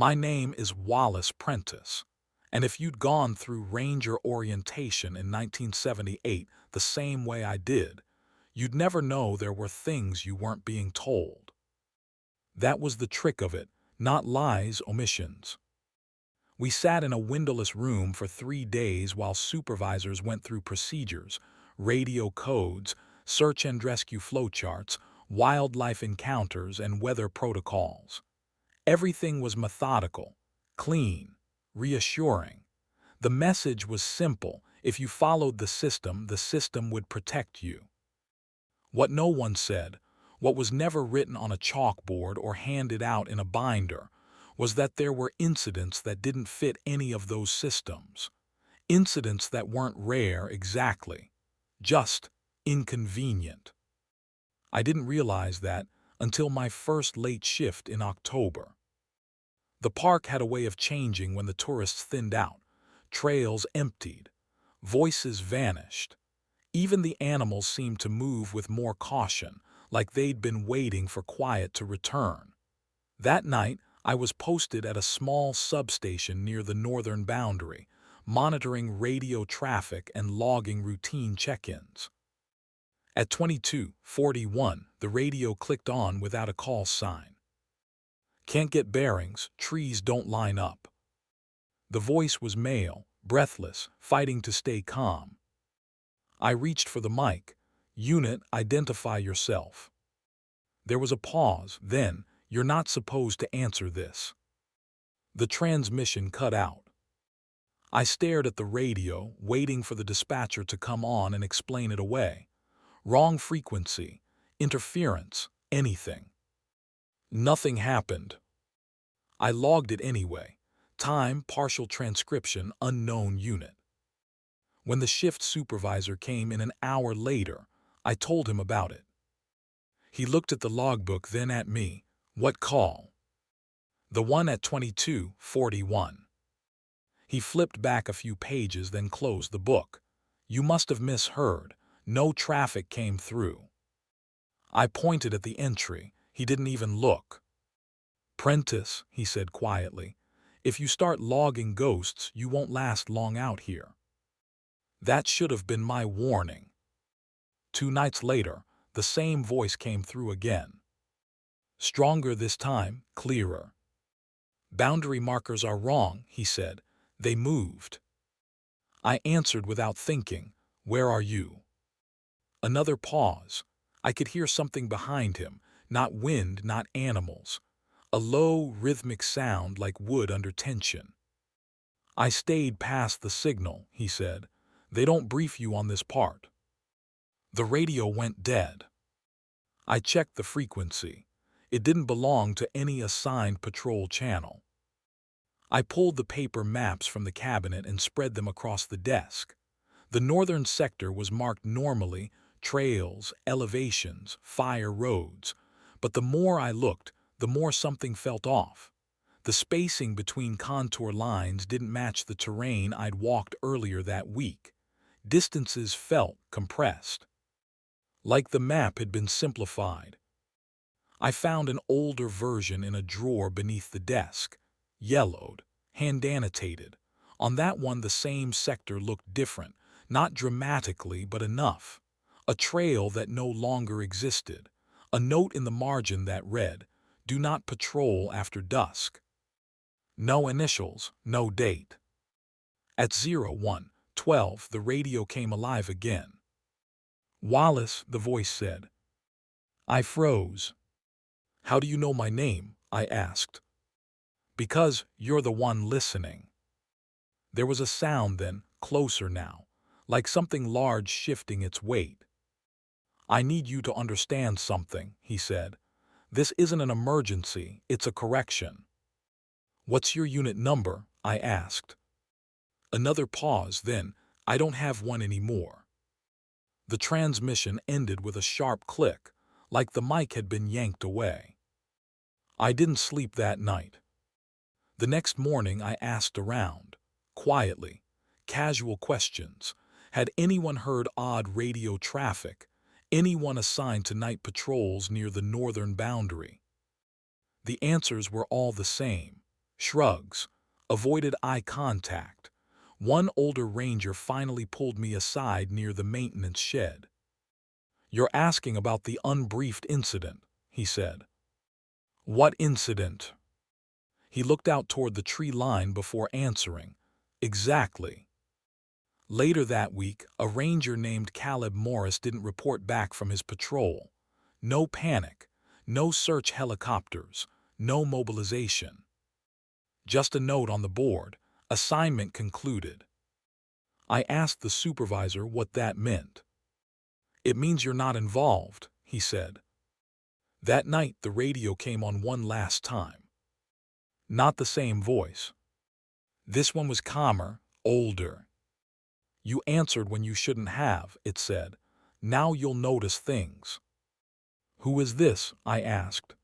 My name is Wallace Prentice, and if you'd gone through Ranger orientation in 1978 the same way I did, you'd never know there were things you weren't being told. That was the trick of it, not lies, omissions. We sat in a windowless room for 3 days while supervisors went through procedures, radio codes, search and rescue flowcharts, wildlife encounters, and weather protocols. Everything was methodical, clean, reassuring. The message was simple: if you followed the system would protect you. What no one said, what was never written on a chalkboard or handed out in a binder, was that there were incidents that didn't fit any of those systems. Incidents that weren't rare exactly, just inconvenient. I didn't realize that until my first late shift in October. The park had a way of changing when the tourists thinned out. Trails emptied. Voices vanished. Even the animals seemed to move with more caution, like they'd been waiting for quiet to return. That night, I was posted at a small substation near the northern boundary, monitoring radio traffic and logging routine check-ins. At 22:41, the radio clicked on without a call sign. Can't get bearings, trees don't line up. The voice was male, breathless, fighting to stay calm. I reached for the mic. Unit, identify yourself. There was a pause, then, you're not supposed to answer this. The transmission cut out. I stared at the radio, waiting for the dispatcher to come on and explain it away. Wrong frequency, interference, anything. Nothing happened. I logged it anyway. Time, partial transcription, unknown unit. When the shift supervisor came in an hour later, I told him about it. He looked at the logbook, then at me. What call? The one at 22:41. He flipped back a few pages, then closed the book. You must have misheard. No traffic came through. I pointed at the entry. He didn't even look. Prentice, he said quietly, if you start logging ghosts, you won't last long out here. That should have been my warning. 2 nights later, the same voice came through again. Stronger this time, clearer. Boundary markers are wrong, he said. They moved. I answered without thinking. Where are you? Another pause. I could hear something behind him, not wind, not animals. A low, rhythmic sound like wood under tension. I stayed past the signal, he said. They don't brief you on this part. The radio went dead. I checked the frequency. It didn't belong to any assigned patrol channel. I pulled the paper maps from the cabinet and spread them across the desk. The northern sector was marked normally, trails, elevations, fire roads. But the more I looked, the more something felt off. The spacing between contour lines didn't match the terrain I'd walked earlier that week. Distances felt compressed. Like the map had been simplified. I found an older version in a drawer beneath the desk. Yellowed, hand-annotated. On that one the same sector looked different, not dramatically but enough. A trail that no longer existed. A note in the margin that read, do not patrol after dusk. No initials, no date. At 01:12 the radio came alive again. Wallace, the voice said. I froze. How do you know my name? I asked. Because you're the one listening. There was a sound then, closer now, like something large shifting its weight. I need you to understand something, he said. This isn't an emergency, it's a correction. What's your unit number? I asked. Another pause, then, I don't have one anymore. The transmission ended with a sharp click, like the mic had been yanked away. I didn't sleep that night. The next morning I asked around, quietly, casual questions. Had anyone heard odd radio traffic? Anyone assigned to night patrols near the northern boundary? The answers were all the same. Shrugs. Avoided eye contact. One older ranger finally pulled me aside near the maintenance shed. "You're asking about the unbriefed incident," he said. "What incident?" He looked out toward the tree line before answering. "Exactly. Later that week, a ranger named Caleb Morris didn't report back from his patrol. No panic, no search helicopters, no mobilization. Just a note on the board, assignment concluded." I asked the supervisor what that meant. "It means you're not involved," he said. That night, the radio came on one last time. Not the same voice. This one was calmer, older. "You answered when you shouldn't have," it said. "Now you'll notice things." "Who is this?" I asked.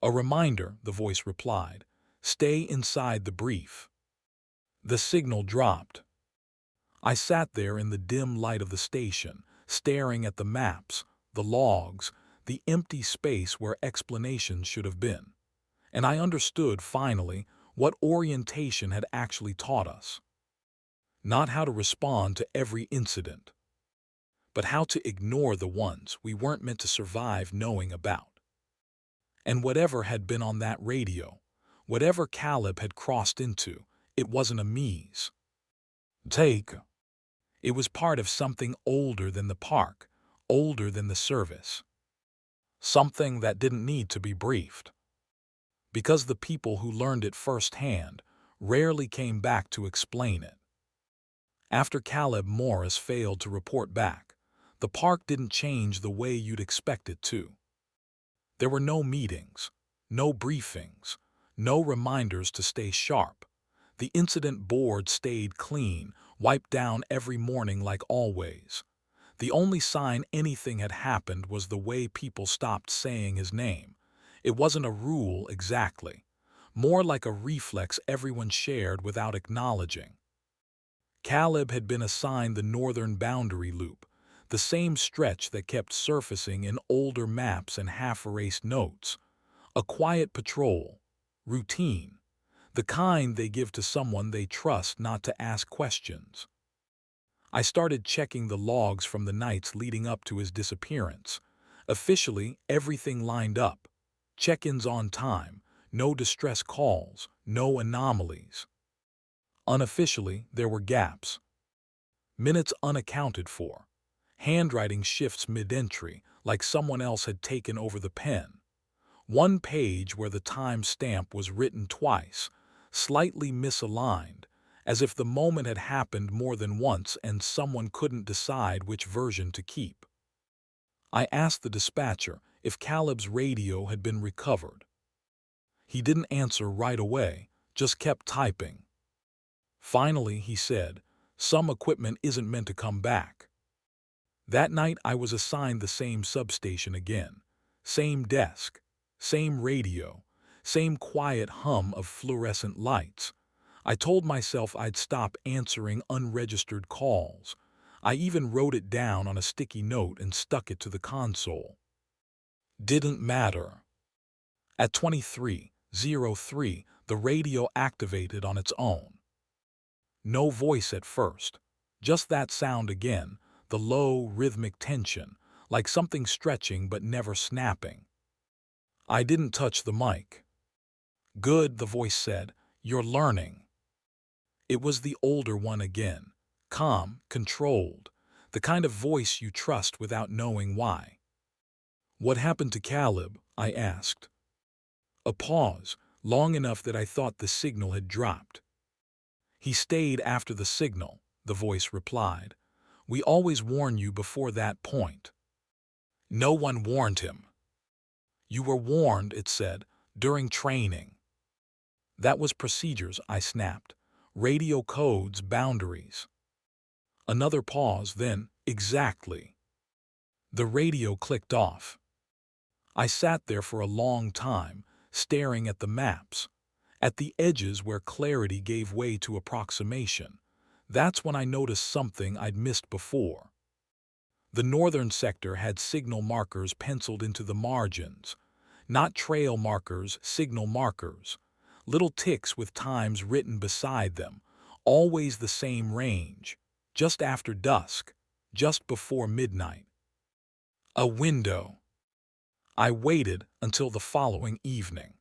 "A reminder," the voice replied. "Stay inside the brief." The signal dropped. I sat there in the dim light of the station, staring at the maps, the logs, the empty space where explanations should have been. And I understood, finally, what orientation had actually taught us. Not how to respond to every incident, but how to ignore the ones we weren't meant to survive knowing about. And whatever had been on that radio, whatever Caleb had crossed into, it wasn't a maze. It was part of something older than the park, older than the service. Something that didn't need to be briefed. Because the people who learned it firsthand rarely came back to explain it. After Caleb Morris failed to report back, the park didn't change the way you'd expect it to. There were no meetings, no briefings, no reminders to stay sharp. The incident board stayed clean, wiped down every morning like always. The only sign anything had happened was the way people stopped saying his name. It wasn't a rule exactly, more like a reflex everyone shared without acknowledging. Caleb had been assigned the northern boundary loop, the same stretch that kept surfacing in older maps and half-erased notes. A quiet patrol, routine, the kind they give to someone they trust not to ask questions. I started checking the logs from the nights leading up to his disappearance. Officially, everything lined up. Check-ins on time, no distress calls, no anomalies. Unofficially, there were gaps. Minutes unaccounted for. Handwriting shifts mid-entry, like someone else had taken over the pen. One page where the time stamp was written twice, slightly misaligned, as if the moment had happened more than once and someone couldn't decide which version to keep. I asked the dispatcher if Caleb's radio had been recovered. He didn't answer right away, just kept typing. Finally, he said, "Some equipment isn't meant to come back." That night I was assigned the same substation again. Same desk, same radio, same quiet hum of fluorescent lights. I told myself I'd stop answering unregistered calls. I even wrote it down on a sticky note and stuck it to the console. Didn't matter. At 23:03, the radio activated on its own. No voice at first, just that sound again, the low, rhythmic tension, like something stretching but never snapping. I didn't touch the mic. "Good," the voice said, "you're learning." It was the older one again, calm, controlled, the kind of voice you trust without knowing why. "What happened to Caleb?" I asked. A pause, long enough that I thought the signal had dropped. "He stayed after the signal," the voice replied. "We always warn you before that point." "No one warned him." "You were warned," it said, "during training." "That was procedures," I snapped. "Radio codes, boundaries." Another pause, then, "Exactly." The radio clicked off. I sat there for a long time, staring at the maps, at the edges where clarity gave way to approximation. That's when I noticed something I'd missed before. The northern sector had signal markers penciled into the margins. Not trail markers, signal markers. little ticks with times written beside them, always the same range, just after dusk, just before midnight. A window. I waited until the following evening.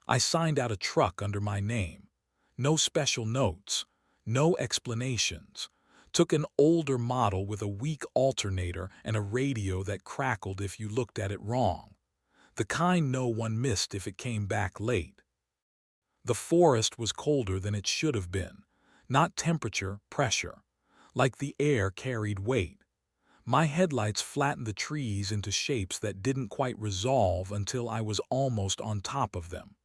I signed out a truck under my name. No special notes, no explanations. Took an older model with a weak alternator and a radio that crackled if you looked at it wrong. The kind no one missed if it came back late. The forest was colder than it should have been. Not temperature, pressure. Like the air carried weight. My headlights flattened the trees into shapes that didn't quite resolve until I was almost on top of them.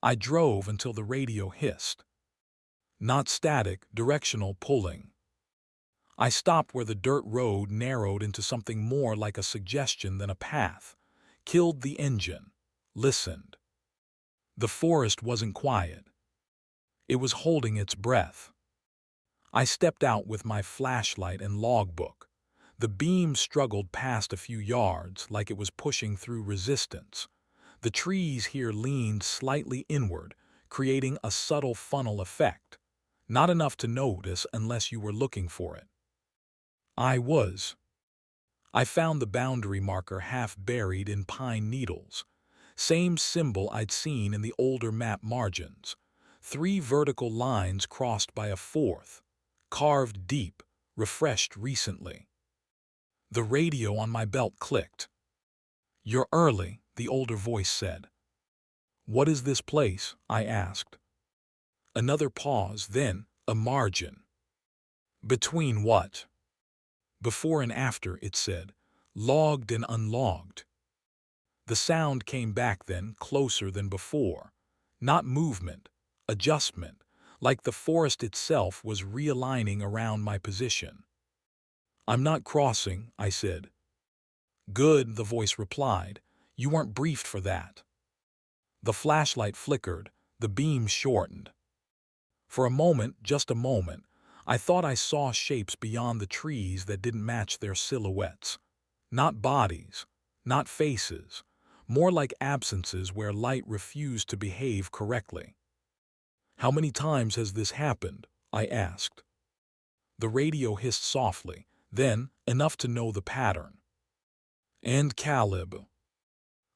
I drove until the radio hissed. Not static, directional pulling. I stopped where the dirt road narrowed into something more like a suggestion than a path. Killed the engine. Listened. The forest wasn't quiet. It was holding its breath. I stepped out with my flashlight and logbook. The beam struggled past a few yards like it was pushing through resistance. The trees here leaned slightly inward, creating a subtle funnel effect. Not enough to notice unless you were looking for it. I found the boundary marker half buried in pine needles. Same symbol I'd seen in the older map margins. 3 vertical lines crossed by a 4th, carved deep, refreshed recently. The radio on my belt clicked. "You're early," the older voice said. "What is this place?" I asked. Another pause, then a margin. "Between what?" "Before and after," it said. "Logged and unlogged." The sound came back then, closer than before. Not movement, adjustment, like the forest itself was realigning around my position. "I'm not crossing," I said. "Good," the voice replied. "You weren't briefed for that." The flashlight flickered, the beam shortened. For a moment, just a moment, I thought I saw shapes beyond the trees that didn't match their silhouettes. Not bodies, not faces, more like absences where light refused to behave correctly. "How many times has this happened?" I asked. The radio hissed softly, then enough to know the pattern. "And Caleb."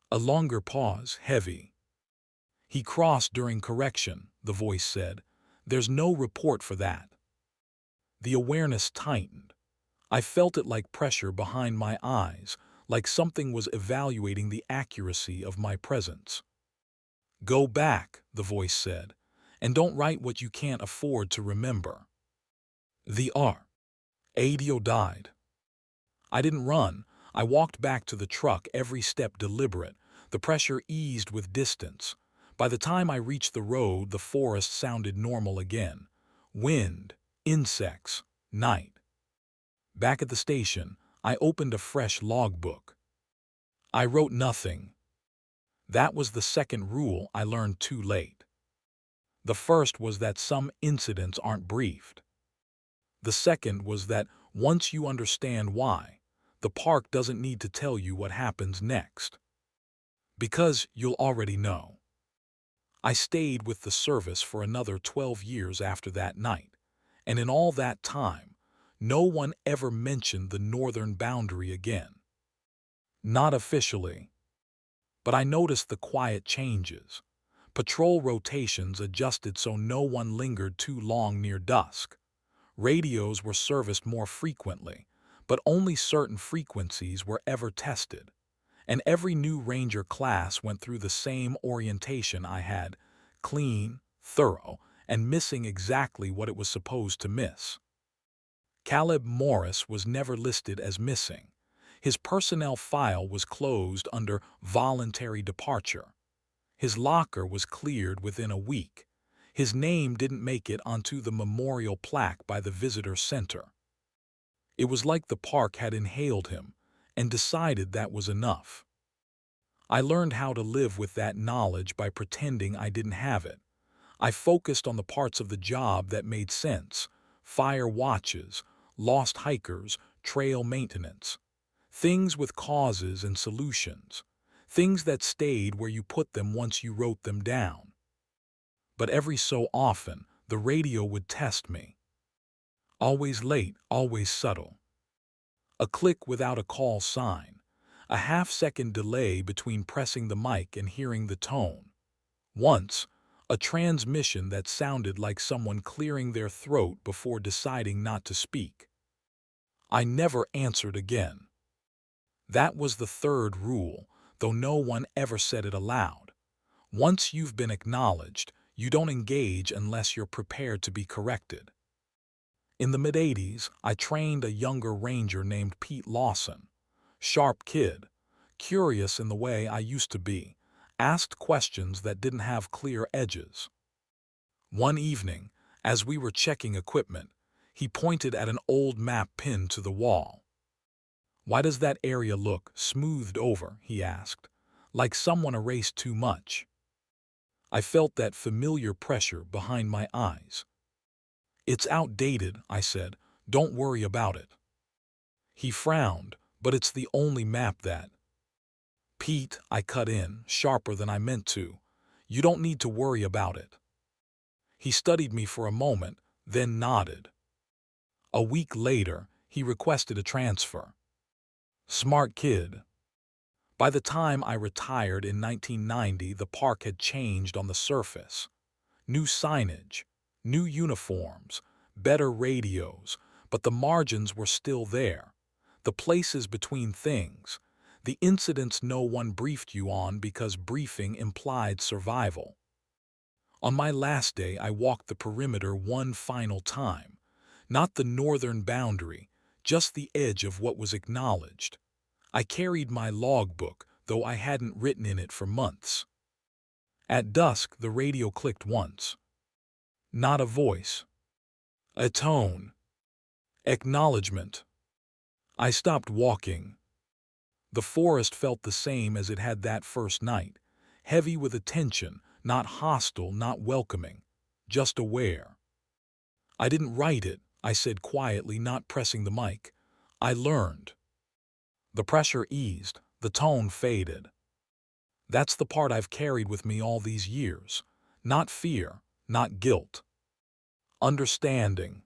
A longer pause, heavy. "He crossed during correction," the voice said. "There's no report for that." The awareness tightened. I felt it like pressure behind my eyes, like something was evaluating the accuracy of my presence. "Go back," the voice said, "and don't write what you can't afford to remember." The radio died. I didn't run. I walked back to the truck, every step deliberate. The pressure eased with distance. By the time I reached the road, the forest sounded normal again. Wind, insects, night. Back at the station, I opened a fresh logbook. I wrote nothing. That was the second rule I learned too late. The first was that some incidents aren't briefed. The second was that once you understand why, the park doesn't need to tell you what happens next. Because you'll already know. I stayed with the service for another 12 years after that night, and in all that time, no one ever mentioned the northern boundary again. Not officially. But I noticed the quiet changes. Patrol rotations adjusted so no one lingered too long near dusk. Radios were serviced more frequently, but only certain frequencies were ever tested. And every new ranger class went through the same orientation I had, clean, thorough, and missing exactly what it was supposed to miss. Caleb Morris was never listed as missing. His personnel file was closed under voluntary departure. His locker was cleared within a week. His name didn't make it onto the memorial plaque by the visitor center. It was like the park had inhaled him and decided that was enough. I learned how to live with that knowledge by pretending I didn't have it. I focused on the parts of the job that made sense: fire watches, lost hikers, trail maintenance. Things with causes and solutions. Things that stayed where you put them once you wrote them down. but every so often, the radio would test me. Always late, always subtle. A click without a call sign. A half-second delay between pressing the mic and hearing the tone. Once, a transmission that sounded like someone clearing their throat before deciding not to speak. I never answered again. That was the third rule, though no one ever said it aloud. Once you've been acknowledged, you don't engage unless you're prepared to be corrected. In the mid-'80s, I trained a younger ranger named Pete Lawson. Sharp kid, curious in the way I used to be, asked questions that didn't have clear edges. One evening, as we were checking equipment, he pointed at an old map pinned to the wall. "Why does that area look smoothed over?" he asked, "like someone erased too much." I felt that familiar pressure behind my eyes. "It's outdated," I said. "Don't worry about it." He frowned, "But it's the only map that—" "Pete," I cut in, sharper than I meant to, "you don't need to worry about it." He studied me for a moment, then nodded. A week later, he requested a transfer. Smart kid. By the time I retired in 1990, the park had changed on the surface. New signage, new uniforms, better radios, but the margins were still there. The places between things, the incidents no one briefed you on because briefing implied survival. On my last day, I walked the perimeter one final time. Not the northern boundary, just the edge of what was acknowledged. I carried my logbook, though I hadn't written in it for months. At dusk, the radio clicked once. Not a voice. A tone. Acknowledgement. I stopped walking. The forest felt the same as it had that first night, heavy with attention, not hostile, not welcoming, just aware. "I didn't write it," I said quietly, not pressing the mic. "I learned." The pressure eased, the tone faded. That's the part I've carried with me all these years. Not fear, not guilt. Understanding.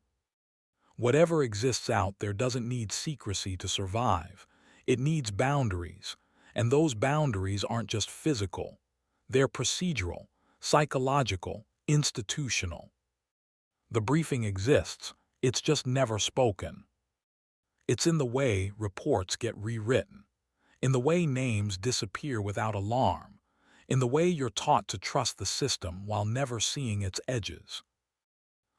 Whatever exists out there doesn't need secrecy to survive. It needs boundaries, and those boundaries aren't just physical. They're procedural, psychological, institutional. The briefing exists, it's just never spoken. It's in the way reports get rewritten, in the way names disappear without alarm, in the way you're taught to trust the system while never seeing its edges.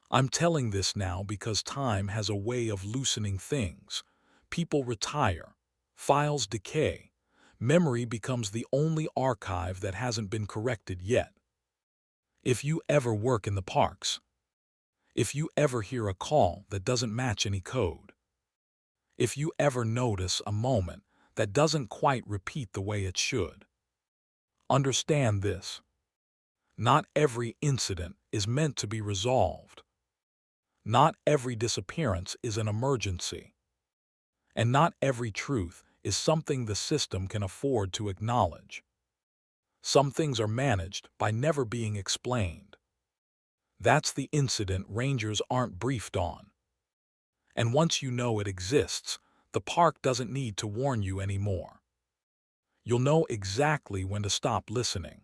I'm telling this now because time has a way of loosening things. People retire, files decay, memory becomes the only archive that hasn't been corrected yet. If you ever work in the parks, if you ever hear a call that doesn't match any code, if you ever notice a moment that doesn't quite repeat the way it should, understand this. Not every incident is meant to be resolved. Not every disappearance is an emergency. And not every truth is something the system can afford to acknowledge. Some things are managed by never being explained. That's the incident rangers aren't briefed on. And once you know it exists, the park doesn't need to warn you anymore. You'll know exactly when to stop listening.